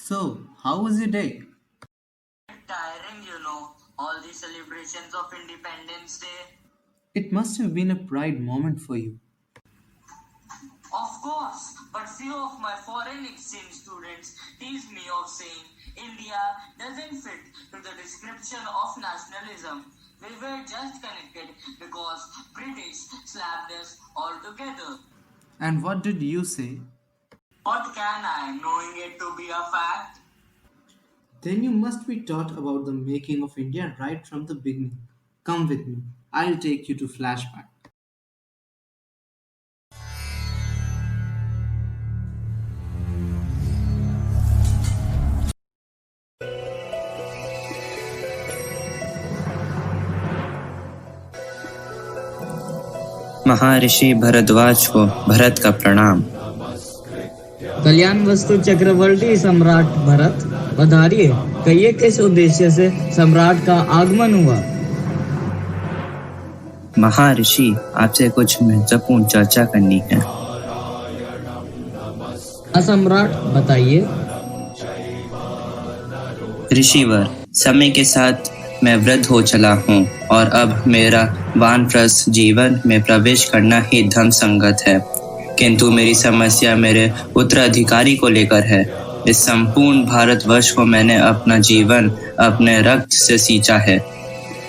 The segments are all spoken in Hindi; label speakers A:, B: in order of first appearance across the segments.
A: So, how was your day?
B: Tiring, all the celebrations of Independence Day.
A: It must have been a pride moment for you.
B: Of course, but few of my foreign exchange students tease me of saying India doesn't fit to the description of nationalism. We were just connected because British slapped us all together.
A: And what did you say?
B: What can I, knowing it to be a fact?
A: Then you must be taught about the making of India right from the beginning. Come with me. I'll take you to flashback.
C: महर्षि भरद्वाज को भरत का प्रणाम।
D: कल्याण वस्तु चक्रवर्ती सम्राट भरत पधारिए। कहिए किस उद्देश्य से सम्राट का आगमन हुआ।
C: महर्षि आपसे कुछ महत्वपूर्ण चर्चा करनी है।
D: सम्राट बताइए।
C: ऋषिवर, समय के साथ मैं वृद्ध हो चला हूँ और अब मेरा वानप्रस्थ जीवन में प्रवेश करना ही धर्म संगत है, किंतु मेरी समस्या मेरे उत्तराधिकारी को लेकर है। इस संपूर्ण भारतवर्ष को मैंने अपना जीवन अपने रक्त से सींचा है।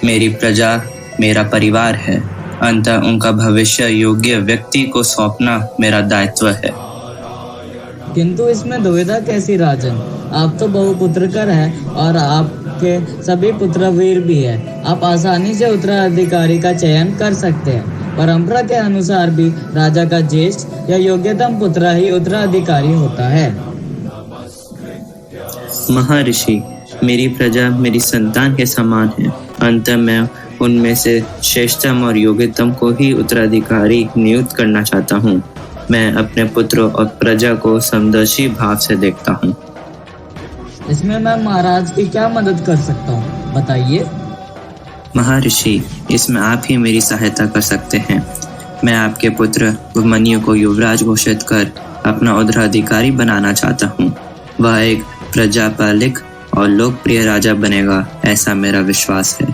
C: मेरी प्रजा मेरा परिवार है, अंततः उनका भविष्य योग्य व्यक्ति को सौंपना मेरा दायित्व है।
D: किंतु इसमें दुविधा कैसी राजन? आप तो बहुपुत्रकर हैं और आपके सभी पुत्र वीर भी हैं। आप आसानी से उत्तराधिकारी का चयन कर सकते हैं। परंपरा के अनुसार भी राजा का ज्येष्ठ या योग्यतम पुत्र ही उत्तराधिकारी होता है।
C: महर्षि, मेरी प्रजा मेरी संतान के समान है, अंततः मैं उनमें से श्रेष्ठतम और योग्यतम को ही उत्तराधिकारी नियुक्त करना चाहता हूँ। मैं अपने पुत्रों और प्रजा को समदर्शी भाव से देखता हूँ।
D: इसमें मैं महाराज की क्या मदद कर सकता हूँ, बताइए।
C: महर्षि, इसमें आप ही मेरी सहायता कर सकते हैं। मैं आपके पुत्र अभिमन्यु को युवराज घोषित कर अपना उत्तराधिकारी बनाना चाहता हूँ। वह एक प्रजापालिक और लोकप्रिय राजा बनेगा, ऐसा मेरा विश्वास है।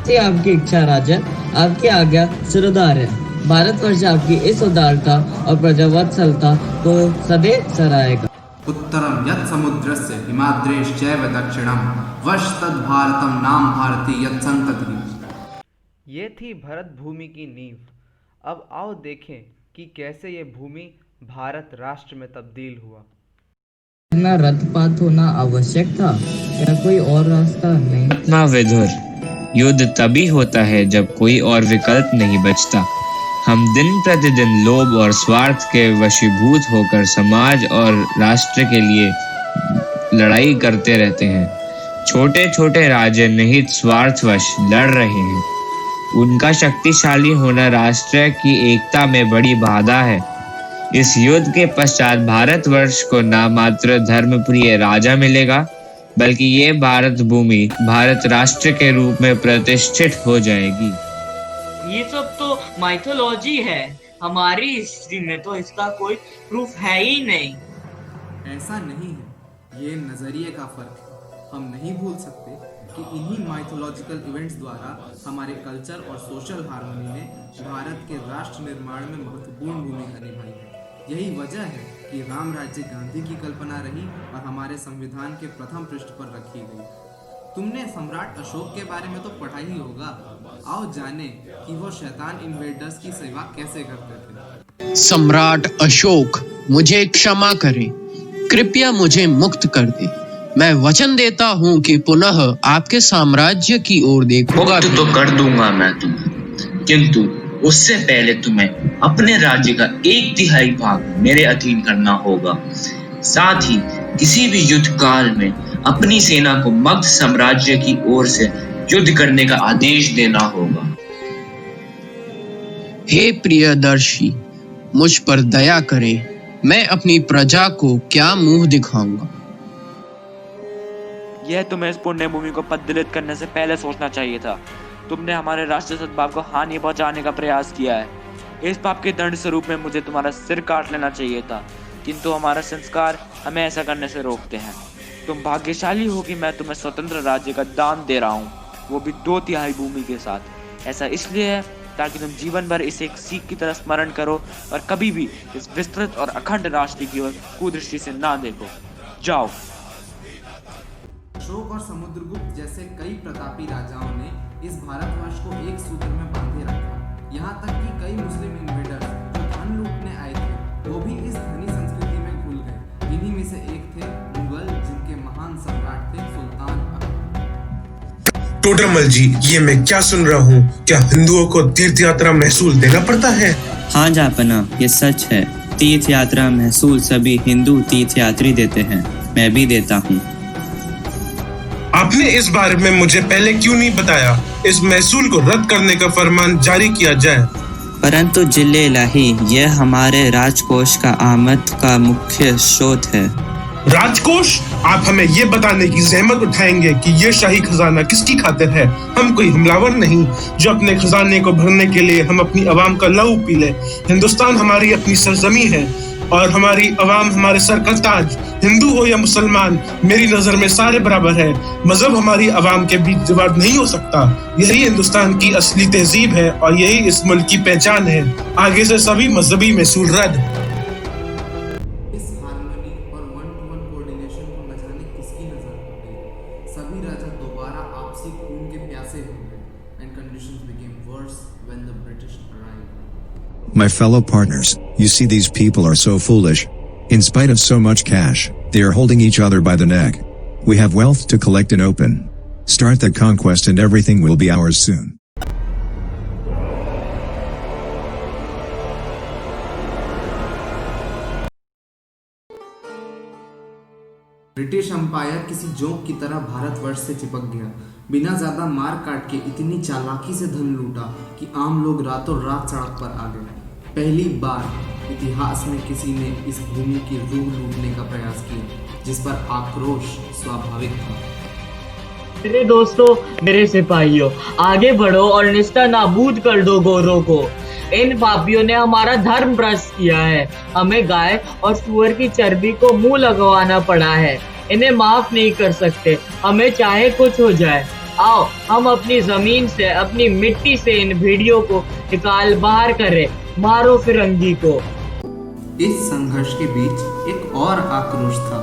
D: ये आपकी इच्छा राजा, आपकी आज्ञा सिरदार है। भारतवर्ष आपकी इस उदारता और प्रजावत्सलता को सदैव सराहेगा।
A: उत्तरम यत् समुद्रस्य हिमाद्रेश चैव दक्षिणम वश तद भारतम नाम भारती यत् संतति।
E: ये थी भरत भूमि की नींव। अब आओ देखें कि कैसे ये भूमि भारत राष्ट्र में तब्दील हुआ।
D: इतना रथपात होना आवश्यक था, क्या कोई और रास्ता नहीं?
F: ना विदुर, युद्ध तभी होता है जब कोई और विकल्प नहीं बचता। हम दिन प्रतिदिन लोभ और स्वार्थ के वशीभूत होकर समाज और राष्ट्र के लिए लड़ाई करते रहते हैं। छोटे छोटे राज्य निहित स्वार्थवश लड़ रहे हैं। उनका शक्तिशाली होना राष्ट्र की एकता में बड़ी बाधा है। इस युद्ध के पश्चात भारतवर्ष को न मात्र धर्मप्रिय राजा मिलेगा, बल्कि ये भारत भूमि भारत राष्ट्र के रूप में प्रतिष्ठित हो जाएगी।
G: ये सब तो माइथोलॉजी है। हमारी हिस्ट्री में तो इसका कोई प्रूफ है ही नहीं।
A: ऐसा नहीं है, ये नजरिए का फर्क है। हम नहीं भूल सकते कि इन्हीं माइथोलॉजिकल इवेंट्स द्वारा हमारे कल्चर और सोशल हार्मनी ने भारत के राष्ट्र निर्माण में महत्वपूर्ण भूमिका निभाई है। यही वजह है कि राम राज्य गांधी की कल्पना रही और हमारे संविधान के प्रथम पृष्ठ पर रखी गई। तुमने सम्राट अशोक के बारे में तो पढ़ा ही होगा। आओ जाने कि वो शैतान इन्वेडर्स की सेवा कैसे करते थे।
H: सम्राट अशोक, मुझे क्षमा करें, कृपया मुझे मुक्त कर दे। मैं वचन देता हूँ कि पुनः आपके साम्राज्य की ओर देखूंगा।
I: मुक्त तो कर दूंगा मैं तुम्हें, किंतु उससे पहले तुम्हें अपने राज्य का 1/3 भाग मेरे अधीन करना होगा। साथ ही किसी भी युद्ध काल में अपनी सेना को मगध साम्राज्य की ओर से युद्ध करने का आदेश देना होगा।
H: हे प्रियदर्शी, मुझ पर दया करें। मैं अपनी प्रजा को क्या मुंह दिखाऊंगा।
J: यह तुम्हें इस पुण्य भूमि को पद्दलित करने से पहले सोचना चाहिए था। तुमने हमारे राष्ट्रीय सद्भाव को हानि पहुंचाने का प्रयास किया है। इस पाप के दंड स्वरूप में मुझे तुम्हारा सिर काट लेना चाहिए था, किंतु हमारा संस्कार हमें ऐसा करने से रोकते हैं। तुम भाग्यशाली हो कि मैं तुम्हें स्वतंत्र राज्य का दान दे रहा हूँ, वो भी 2/3 भूमि के साथ। ऐसा इसलिए है ताकि तुम जीवन भर इसे एक सीख की तरह स्मरण करो और कभी भी इस विस्तृत और अखंड राष्ट्र की ओर कुदृष्टि से ना देखो। जाओ।
A: अशोक और समुद्रगुप्त जैसे कई प्रतापी राजाओं ने इस भारतवर्ष को एक सूत्र में बांधे रखा। यहाँ तक कि कई मुस्लिम इन्वेडर्स जो धन लूटने आए थे वो भी इस धनी संस्कृति में घुल गए। इन्हीं में से एक थे मुगल, जिनके महान सम्राट थे सुल्तान अकबर।
K: टोडरमल जी, ये मैं क्या सुन रहा हूँ? क्या हिंदुओं को तीर्थ यात्रा महसूल देना पड़ता है?
C: हाँ जापना, ये सच है। तीर्थ यात्रा महसूल सभी हिंदू तीर्थ यात्री देते हैं, मैं भी देता हूँ।
K: आपने इस बारे में मुझे पहले क्यों नहीं बताया? इस महसूल को रद्द करने का फरमान जारी किया जाए।
C: परंतु जिले इलाही, यह हमारे राजकोष का आमद का मुख्य स्रोत है।
K: राजकोष? आप हमें ये बताने की जहमत उठाएंगे कि ये शाही खजाना किसकी खातिर है? हम कोई हमलावर नहीं जो अपने खजाने को भरने के लिए हम अपनी आवाम का लहू पी ले। हिंदुस्तान हमारी अपनी सरजमी है और हमारी आवाम हमारे सर का ताज। हिंदू हो या मुसलमान, मेरी नजर में सारे बराबर है। मजहब हमारी आवाम के बीच विवाद नहीं हो सकता। यही हिंदुस्तान की असली तहजीब है और यही इस मुल्क की पहचान है। आगे से सभी मजहबी महसूल रद्द।
A: इस हार्मनी और वन टू वन कोऑर्डिनेशन को न जाने किसकी नजर हो गई। सभी राजा दोबारा आपसी खून के प्यासे हो गए and conditions became worse when the British arrived.
L: My fellow partners, you see these people are so foolish. In spite of so much cash, they are holding each other by the neck. We have wealth to collect and open. Start the conquest and everything will be ours soon.
A: British umpire किसी जोंक की तरह भारतवर्ष से चिपक गया। बिना ज्यादा मार काट के इतनी चालाकी से धन लूटा कि आम लोग रातों रात सड़क पर आ गए। पहली बार इतिहास में किसी ने इस भूमि की रूह लूटने का प्रयास किया, जिस पर आक्रोश स्वाभाविक था।
G: मेरे दोस्तों, मेरे सिपाहियों, आगे बढ़ो और निस्ता नाबूद कर दो गोरों को। इन पापियों ने हमारा धर्म भ्रष्ट किया है। हमें गाय और सूअर की चर्बी को मुंह लगवाना पड़ा है। इन्हें माफ नहीं कर सकते, हमें चाहे कुछ हो जाए। आओ हम अपनी जमीन से, अपनी मिट्टी से इन भेड़ियों को निकाल बाहर करें। मारो फिरंगी को।
A: इस संघर्ष के बीच एक और आक्रोश था,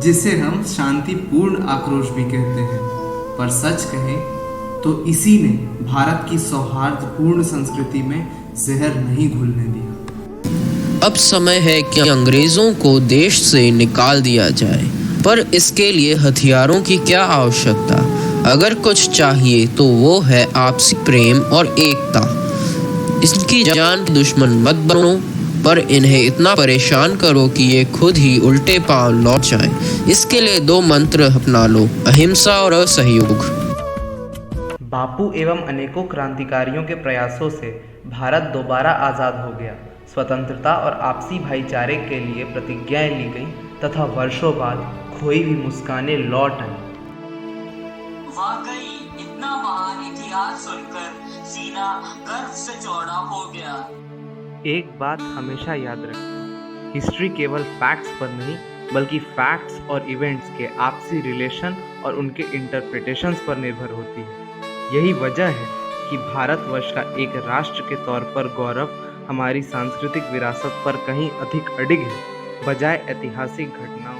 A: जिसे हम शांतिपूर्ण आक्रोश भी कहते हैं। पर सच कहें तो इसी ने भारत की सौहार्दपूर्ण संस्कृति में जहर नहीं घुलने दिया।
H: अब समय है कि अंग्रेजों को देश से निकाल दिया जाए, पर इसके लिए हथियारों की क्या आवश्यकता? अगर कुछ चाहिए तो वो है आपसी प्रेम और एकता। इसकी जान के दुश्मन मत बनो, पर इन्हें इतना परेशान करो कि ये खुद ही उल्टे पांव लौट जाएं। इसके लिए 2 मंत्र अपना लो, अहिंसा और असहयोग।
E: बापू एवं अनेकों क्रांतिकारियों के प्रयासों से भारत दोबारा आज़ाद हो गया। स्वतंत्रता और आपसी भाईचारे के लिए प्रतिज्ञाएं ली गईं तथा वर्षों बाद खोई हुई मुस्कानें लौट आई।
B: वाकई इतना महान इतिहास सुनकर सीना गर्व से चौड़ा हो गया।
E: एक बात हमेशा याद रखें, हिस्ट्री केवल फैक्ट्स पर नहीं बल्कि फैक्ट्स और इवेंट्स के आपसी रिलेशन और उनके इंटरप्रिटेशंस पर निर्भर होती है। यही वजह है कि भारतवर्ष का एक राष्ट्र के तौर पर गौरव हमारी सांस्कृतिक विरासत पर कहीं अधिक अडिग है, बजाय ऐतिहासिक घटना